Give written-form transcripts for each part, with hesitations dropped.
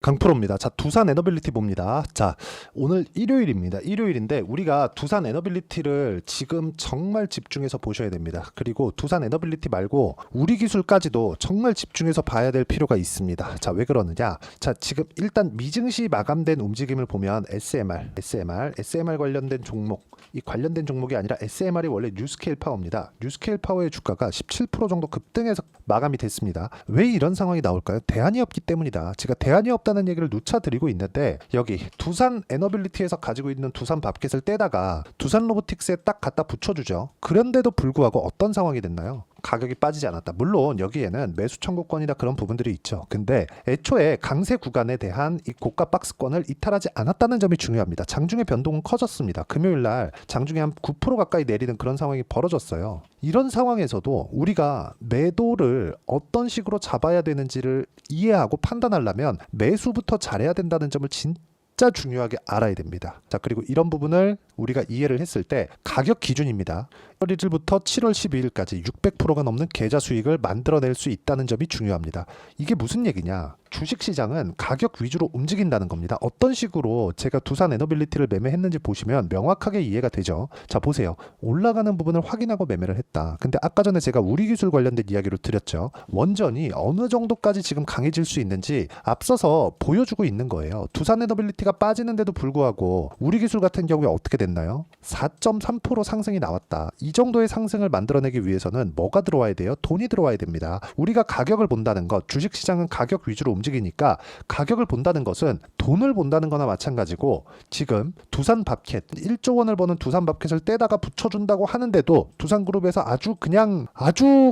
강프로입니다. 자, 두산 에너빌리티 봅니다. 자, 오늘 일요일입니다. 일요일인데 우리가 두산 에너빌리티를 지금 정말 집중해서 보셔야 됩니다. 그리고 두산 에너빌리티 말고 우리 기술까지도 정말 집중해서 봐야 될 필요가 있습니다. 자, 왜 그러느냐? 자, 지금 일단 미증시 마감된 움직임을 보면 SMR 관련된 종목, 이 관련된 종목이 아니라 SMR이 원래 뉴스케일 파워입니다. 뉴스케일 파워의 주가가 17% 정도 급등해서 마감이 됐습니다. 왜 이런 상황이 나올까요? 대안이 없기 때문이다. 제가 대안이 없다는 얘기를 누차 드리고 있는데 여기 두산 에너빌리티에서 가지고 있는 두산 밥켓을 떼다가 두산 로보틱스에 딱 갖다 붙여주죠. 그런데도 불구하고 어떤 상황이 됐나요? 가격이 빠지지 않았다. 물론 여기에는 매수 청구권이나 그런 부분들이 있죠. 근데 애초에 강세 구간에 대한 이 고가 박스권을 이탈하지 않았다는 점이 중요합니다. 장중에 변동은 커졌습니다. 금요일날 장중에 한 9% 가까이 내리는 그런 상황이 벌어졌어요. 이런 상황에서도 우리가 매도를 어떤 식으로 잡아야 되는지를 이해하고 판단하려면 매수부터 잘해야 된다는 점을 진짜 중요하게 알아야 됩니다. 자, 그리고 이런 부분을 우리가 이해를 했을 때 가격 기준입니다. 1월 1일부터 7월 12일까지 600%가 넘는 계좌 수익을 만들어낼 수 있다는 점이 중요합니다. 이게 무슨 얘기냐? 주식시장은 가격 위주로 움직인다는 겁니다. 어떤 식으로 제가 두산 에너빌리티를 매매했는지 보시면 명확하게 이해가 되죠. 자, 보세요. 올라가는 부분을 확인하고 매매를 했다. 근데 아까 전에 제가 우리기술 관련된 이야기를 드렸죠. 원전이 어느 정도까지 지금 강해질 수 있는지 앞서서 보여주고 있는 거예요. 두산 에너빌리티가 빠지는데도 불구하고 우리기술 같은 경우에 어떻게 됐나요? 4.3% 상승이 나왔다. 이 정도의 상승을 만들어내기 위해서는 뭐가 들어와야 돼요? 돈이 들어와야 됩니다. 우리가 가격을 본다는 것, 주식시장은 가격 위주로 움직이니까 가격을 본다는 것은 돈을 본다는 거나 마찬가지고 지금 두산 밥켓 1조 원을 버는 두산 밥켓을 떼다가 붙여준다고 하는데도 두산그룹에서 아주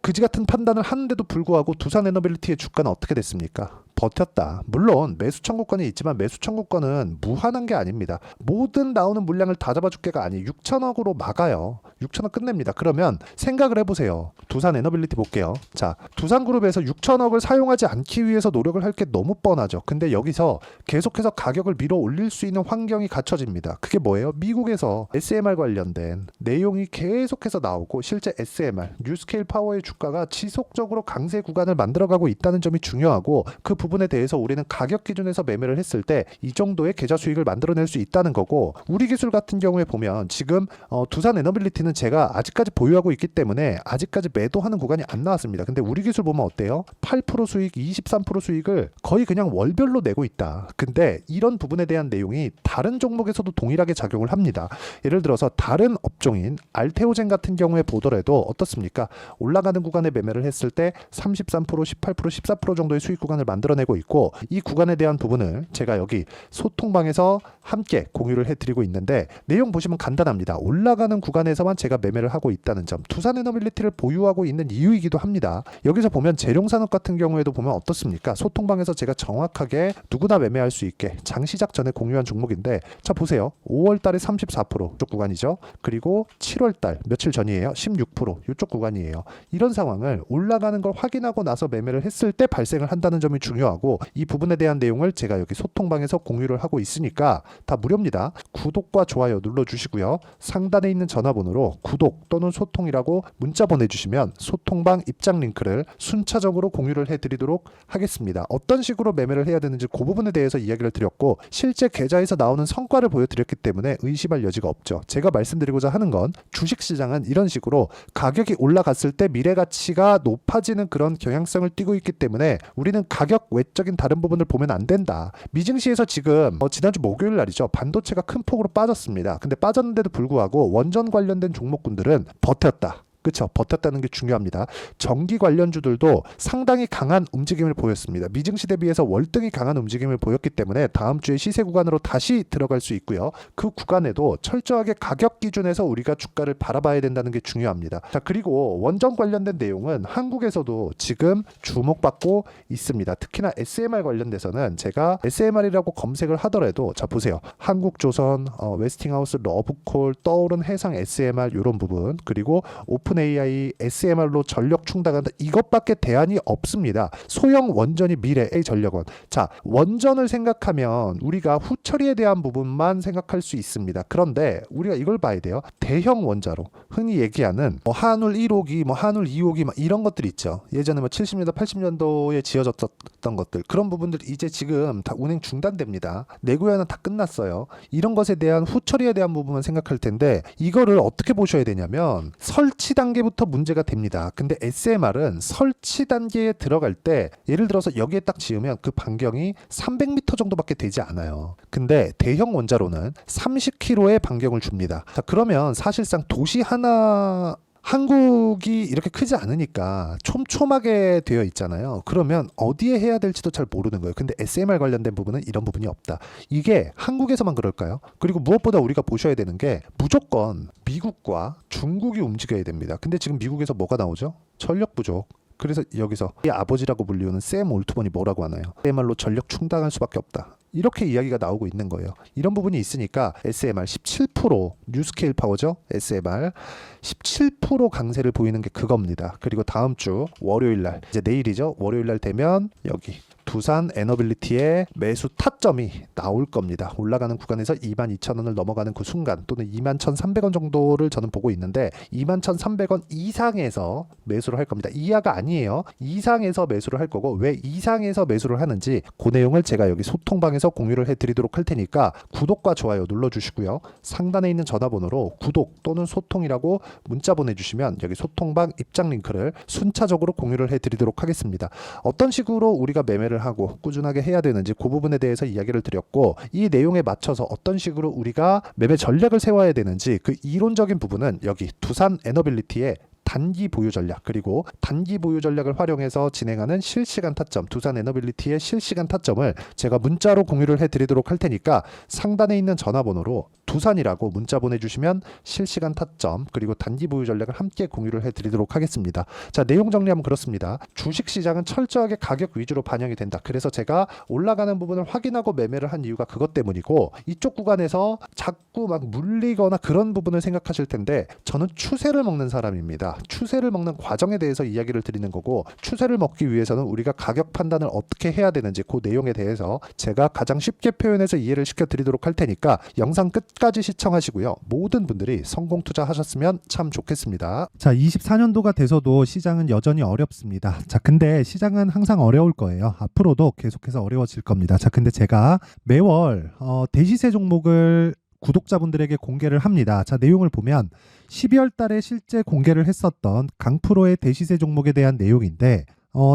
그지 같은 판단을 하는데도 불구하고 두산 에너빌리티의 주가는 어떻게 됐습니까? 버텼다. 물론 매수 청구권이 있지만 매수 청구권은 무한한 게 아닙니다. 모든 나오는 물량을 다 잡아줄게가 아니 6천억으로 막아요. 6천억 끝냅니다. 그러면 생각을 해보세요. 두산 에너빌리티 볼게요. 자, 두산그룹에서 6천억을 사용하지 않기 위해서 노력을 할 게 너무 뻔하죠. 근데 여기서 계속해서 가격을 밀어 올릴 수 있는 환경이 갖춰집니다. 그게 뭐예요? 미국에서 SMR 관련된 내용이 계속해서 나오고 실제 SMR, 뉴스케일 파워의 주가가 지속적으로 강세 구간을 만들어가고 있다는 점이 중요하고 그 부분에 대해서 우리는 가격 기준에서 매매를 했을 때 이 정도의 계좌 수익을 만들어낼 수 있다는 거고 우리 기술 같은 경우에 보면 지금 두산 에너빌리티는 제가 아직까지 보유하고 있기 때문에 아직까지 매도하는 구간이 안 나왔습니다. 근데 우리 기술 보면 어때요? 8% 수익, 23% 수익을 거의 그냥 월별로 내고 있다. 근데 이런 부분에 대한 내용이 다른 종목에서도 동일하게 작용을 합니다. 예를 들어서 다른 업종인 알테오젠 같은 경우에 보더라도 어떻습니까? 올라가는 구간에 매매를 했을 때 33%, 18%, 14% 정도의 수익 구간을 만들어내고 있고 이 구간에 대한 부분을 제가 여기 소통방에서 함께 공유를 해드리고 있는데 내용 보시면 간단합니다. 올라가는 구간에서만 제가 매매를 하고 있다는 점, 두산 에너빌리티를 보유하고 있는 이유이기도 합니다. 여기서 보면 재룡산업 같은 경우에도 보면 어떻습니까? 소통방에서 제가 정확하게 누구나 매매할 수 있게 장 시작 전에 공유한 종목인데 자, 보세요. 5월 달에 34% 이쪽 구간이죠. 그리고 7월 달 며칠 전이에요. 16% 이쪽 구간이에요. 이런 상황을 올라가는 걸 확인하고 나서 매매를 했을 때 발생을 한다는 점이 중요하고 이 부분에 대한 내용을 제가 여기 소통방에서 공유를 하고 있으니까 다 무료입니다. 구독과 좋아요 눌러주시고요. 상단에 있는 전화번호로 구독 또는 소통이라고 문자 보내주시면 소통방 입장 링크를 순차적으로 공유를 해드리도록 하겠습니다. 어떤 식으로 매매를 해야 되는지 그 부분에 대해서 이야기를 드렸고 실제 계좌에서 나오는 성과를 보여드렸기 때문에 의심할 여지가 없죠. 제가 말씀드리고자 하는 건 주식시장은 이런 식으로 가격이 올라갔을 때 미래가치가 높아지는 그런 경향성을 띠고 있기 때문에 우리는 가격 외적인 다른 부분을 보면 안 된다. 미증시에서 지금 지난주 목요일 날이죠. 반도체가 큰 폭으로 빠졌습니다. 근데 빠졌는데도 불구하고 원전 관련된 종목군들은 버텼다. 그렇죠. 버텼다는 게 중요합니다. 전기 관련주들도 상당히 강한 움직임을 보였습니다. 미증시 대비해서 월등히 강한 움직임을 보였기 때문에 다음 주에 시세 구간으로 다시 들어갈 수 있고요. 그 구간에도 철저하게 가격 기준에서 우리가 주가를 바라봐야 된다는 게 중요합니다. 자, 그리고 원전 관련된 내용은 한국에서도 지금 주목받고 있습니다. 특히나 SMR 관련돼서는 제가 SMR이라고 검색을 하더라도 자, 보세요. 한국조선, 웨스팅하우스, 러브콜, 떠오른 해상 SMR 이런 부분 그리고 오픈 AI, SMR로 전력 충당한다. 이것밖에 대안이 없습니다. 소형 원전이 미래의 전력원. 자, 원전을 생각하면 우리가 후처리에 대한 부분만 생각할 수 있습니다. 그런데 우리가 이걸 봐야 돼요. 대형 원자로 흔히 얘기하는 뭐 한울 1호기, 뭐 한울 2호기 막 이런 것들 있죠. 예전에 뭐 70년대, 80년도에 지어졌던 것들, 그런 부분들 이제 지금 다 운행 중단됩니다. 내구연은 다 끝났어요. 이런 것에 대한 후처리에 대한 부분만 생각할 텐데 이거를 어떻게 보셔야 되냐면 설치 단계부터 문제가 됩니다. 근데 SMR은 설치 단계에 들어갈 때 예를 들어서 여기에 딱 지으면 그 반경이 300m 정도밖에 되지 않아요. 근데 대형 원자로는 30km의 반경을 줍니다. 자, 그러면 사실상 도시 하나 한국이 이렇게 크지 않으니까 촘촘하게 되어 있잖아요. 그러면 어디에 해야 될지도 잘 모르는 거예요. 근데 SMR 관련된 부분은 이런 부분이 없다. 이게 한국에서만 그럴까요? 그리고 무엇보다 우리가 보셔야 되는 게 무조건 미국과 중국이 움직여야 됩니다. 근데 지금 미국에서 뭐가 나오죠? 전력 부족. 그래서 여기서 이 아버지라고 불리우는 샘 올트먼이 뭐라고 하나요? SMR로 전력 충당할 수밖에 없다. 이렇게 이야기가 나오고 있는 거예요. 이런 부분이 있으니까 SMR 17% 뉴스케일 파워죠. SMR 17% 강세를 보이는 게 그겁니다. 그리고 다음 주 월요일 날, 이제 내일이죠. 월요일 날 되면 여기 두산 에너빌리티의 매수 타점이 나올 겁니다. 올라가는 구간에서 22,000원을 넘어가는 그 순간 또는 21,300원 정도를 저는 보고 있는데 21,300원 이상에서 매수를 할 겁니다. 이하가 아니에요. 이상에서 매수를 할 거고 왜 이상에서 매수를 하는지 그 내용을 제가 여기 소통방에서 공유를 해드리도록 할 테니까 구독과 좋아요 눌러주시고요. 상단에 있는 전화번호로 구독 또는 소통이라고 문자 보내주시면 여기 소통방 입장 링크를 순차적으로 공유를 해드리도록 하겠습니다. 어떤 식으로 우리가 매매를 하고 꾸준하게 해야 되는지 그 부분에 대해서 이야기를 드렸고 이 내용에 맞춰서 어떤 식으로 우리가 매매 전략을 세워야 되는지 그 이론적인 부분은 여기 두산 에너빌리티의 단기 보유 전략 그리고 단기 보유 전략을 활용해서 진행하는 실시간 타점 두산 에너빌리티의 실시간 타점을 제가 문자로 공유를 해드리도록 할 테니까 상단에 있는 전화번호로 두산이라고 문자 보내주시면 실시간 타점 그리고 단기 보유 전략을 함께 공유를 해드리도록 하겠습니다. 자, 내용 정리하면 그렇습니다. 주식시장은 철저하게 가격 위주로 반영이 된다. 그래서 제가 올라가는 부분을 확인하고 매매를 한 이유가 그것 때문이고 이쪽 구간에서 자꾸 막 물리거나 그런 부분을 생각하실 텐데 저는 추세를 먹는 사람입니다. 추세를 먹는 과정에 대해서 이야기를 드리는 거고 추세를 먹기 위해서는 우리가 가격 판단을 어떻게 해야 되는지 그 내용에 대해서 제가 가장 쉽게 표현해서 이해를 시켜드리도록 할 테니까 영상 끝까지 시청하시고요. 모든 분들이 성공 투자하셨으면 참 좋겠습니다. 자, 24년도가 돼서도 시장은 여전히 어렵습니다. 자, 근데 시장은 항상 어려울 거예요. 앞으로도 계속해서 어려워질 겁니다. 자, 근데 제가 매월 대시세 종목을 구독자분들에게 공개를 합니다. 자, 내용을 보면 12월 달에 실제 공개를 했었던 강프로의 대시세 종목에 대한 내용인데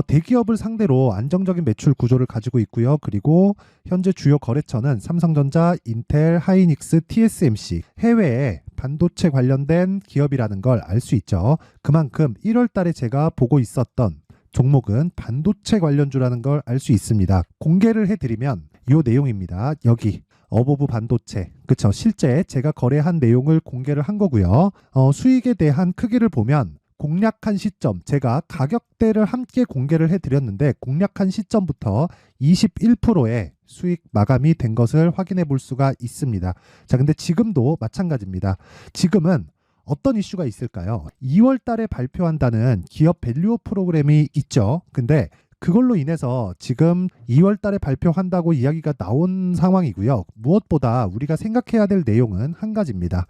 대기업을 상대로 안정적인 매출 구조를 가지고 있고요. 그리고 현재 주요 거래처는 삼성전자, 인텔, 하이닉스, TSMC 해외에 반도체 관련된 기업이라는 걸 알 수 있죠. 그만큼 1월 달에 제가 보고 있었던 종목은 반도체 관련주라는 걸 알 수 있습니다. 공개를 해드리면 이 내용입니다. 여기 어보브 반도체, 그쵸? 실제 제가 거래한 내용을 공개를 한 거고요. 수익에 대한 크기를 보면 공략한 시점, 제가 가격대를 함께 공개를 해드렸는데 공략한 시점부터 21%의 수익 마감이 된 것을 확인해 볼 수가 있습니다. 자, 근데 지금도 마찬가지입니다. 지금은 어떤 이슈가 있을까요? 2월 달에 발표한다는 기업 밸류업 프로그램이 있죠. 근데 그걸로 인해서 지금 2월 달에 발표한다고 이야기가 나온 상황이고요. 무엇보다 우리가 생각해야 될 내용은 한 가지입니다.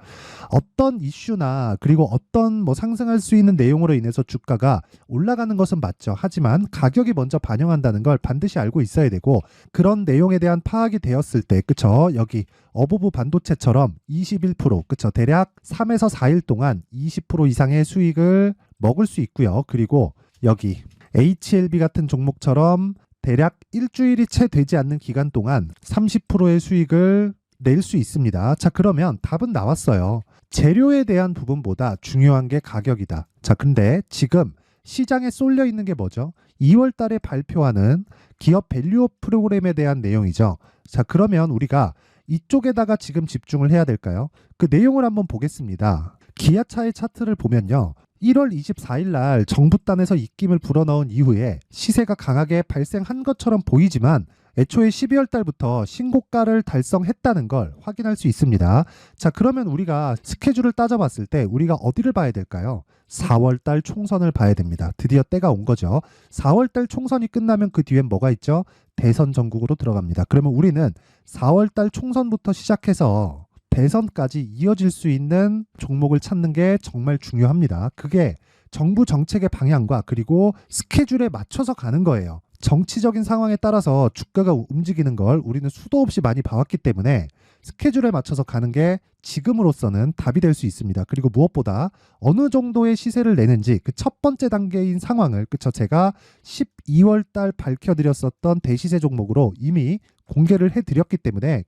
어떤 이슈나 그리고 어떤 상승할 수 있는 내용으로 인해서 주가가 올라가는 것은 맞죠. 하지만 가격이 먼저 반영한다는 걸 반드시 알고 있어야 되고 그런 내용에 대한 파악이 되었을 때 그쵸? 여기 어보브 반도체처럼 21% 그쵸? 대략 3에서 4일 동안 20% 이상의 수익을 먹을 수 있고요. 그리고 여기 HLB 같은 종목처럼 대략 일주일이 채 되지 않는 기간 동안 30%의 수익을 낼 수 있습니다. 자, 그러면 답은 나왔어요. 재료에 대한 부분보다 중요한 게 가격이다. 자, 근데 지금 시장에 쏠려 있는 게 뭐죠? 2월 달에 발표하는 기업 밸류업 프로그램에 대한 내용이죠. 자, 그러면 우리가 이쪽에다가 지금 집중을 해야 될까요? 그 내용을 한번 보겠습니다. 기아차의 차트를 보면요. 1월 24일 날 정부단에서 입김을 불어넣은 이후에 시세가 강하게 발생한 것처럼 보이지만 애초에 12월 달부터 신고가를 달성했다는 걸 확인할 수 있습니다. 자, 그러면 우리가 스케줄을 따져봤을 때 우리가 어디를 봐야 될까요? 4월 달 총선을 봐야 됩니다. 드디어 때가 온 거죠. 4월 달 총선이 끝나면 그 뒤엔 뭐가 있죠? 대선 전국으로 들어갑니다. 그러면 우리는 4월 달 총선부터 시작해서 대선까지 이어질 수 있는 종목을 찾는 게 정말 중요합니다. 그게 정부 정책의 방향과 그리고 스케줄에 맞춰서 가는 거예요. 정치적인 상황에 따라서 주가가 움직이는 걸 우리는 수도 없이 많이 봐왔기 때문에 스케줄에 맞춰서 가는 게 지금으로서는 답이 될 수 있습니다. 그리고 무엇보다 어느 정도의 시세를 내는지 그 첫 번째 단계인 상황을 제가 12월 달 밝혀드렸었던 대시세 종목으로 이미 공개를 해드렸기 때문에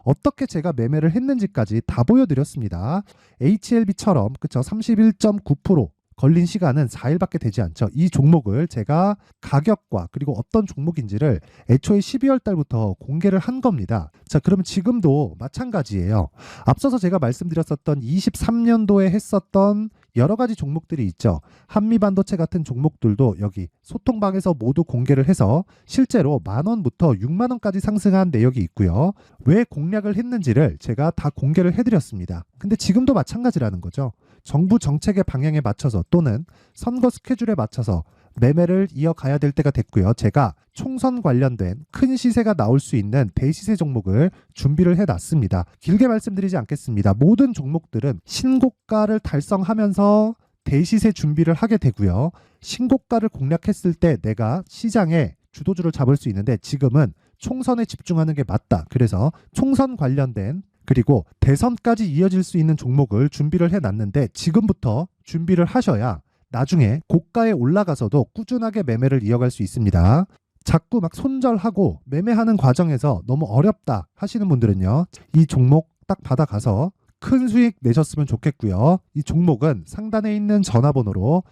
어떻게 제가 매매를 했는지까지 다 보여드렸습니다. HLB처럼 31.9% 걸린 시간은 4일밖에 되지 않죠. 이 종목을 제가 가격과 그리고 어떤 종목인지를 애초에 12월 달부터 공개를 한 겁니다. 자, 그러면 지금도 마찬가지예요. 앞서서 제가 말씀드렸었던 23년도에 했었던 여러 가지 종목들이 있죠. 한미반도체 같은 종목들도 여기 소통방에서 모두 공개를 해서 실제로 10,000원부터 60,000원까지 상승한 내역이 있고요. 왜 공략을 했는지를 제가 다 공개를 해드렸습니다. 근데 지금도 마찬가지라는 거죠. 정부 정책의 방향에 맞춰서 또는 선거 스케줄에 맞춰서 매매를 이어가야 될 때가 됐고요. 제가 총선 관련된 큰 시세가 나올 수 있는 대시세 종목을 준비를 해놨습니다. 길게 말씀드리지 않겠습니다. 모든 종목들은 신고가를 달성하면서 대시세 준비를 하게 되고요. 신고가를 공략했을 때 내가 시장에 주도주를 잡을 수 있는데 지금은 총선에 집중하는 게 맞다. 그래서 총선 관련된 그리고 대선까지 이어질 수 있는 종목을 준비를 해놨는데 지금부터 준비를 하셔야 나중에 고가에 올라가서도 꾸준하게 매매를 이어갈 수 있습니다. 자꾸 막 손절하고 매매하는 과정에서 너무 어렵다 하시는 분들은요. 이 종목 딱 받아가서 큰 수익 내셨으면 좋겠고요. 이 종목은 상단에 있는 전화번호로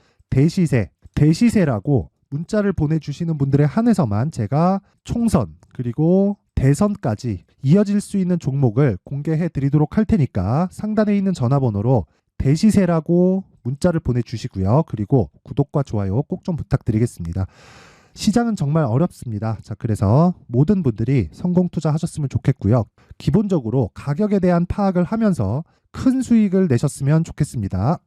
대시세라고 문자를 보내주시는 분들에 한해서만 제가 총선 그리고 대선까지 이어질 수 있는 종목을 공개해 드리도록 할 테니까 상단에 있는 전화번호로 대시세라고 문자를 보내주시고요. 그리고 구독과 좋아요 꼭 좀 부탁드리겠습니다. 시장은 정말 어렵습니다. 자, 그래서 모든 분들이 성공 투자하셨으면 좋겠고요. 기본적으로 가격에 대한 파악을 하면서 큰 수익을 내셨으면 좋겠습니다.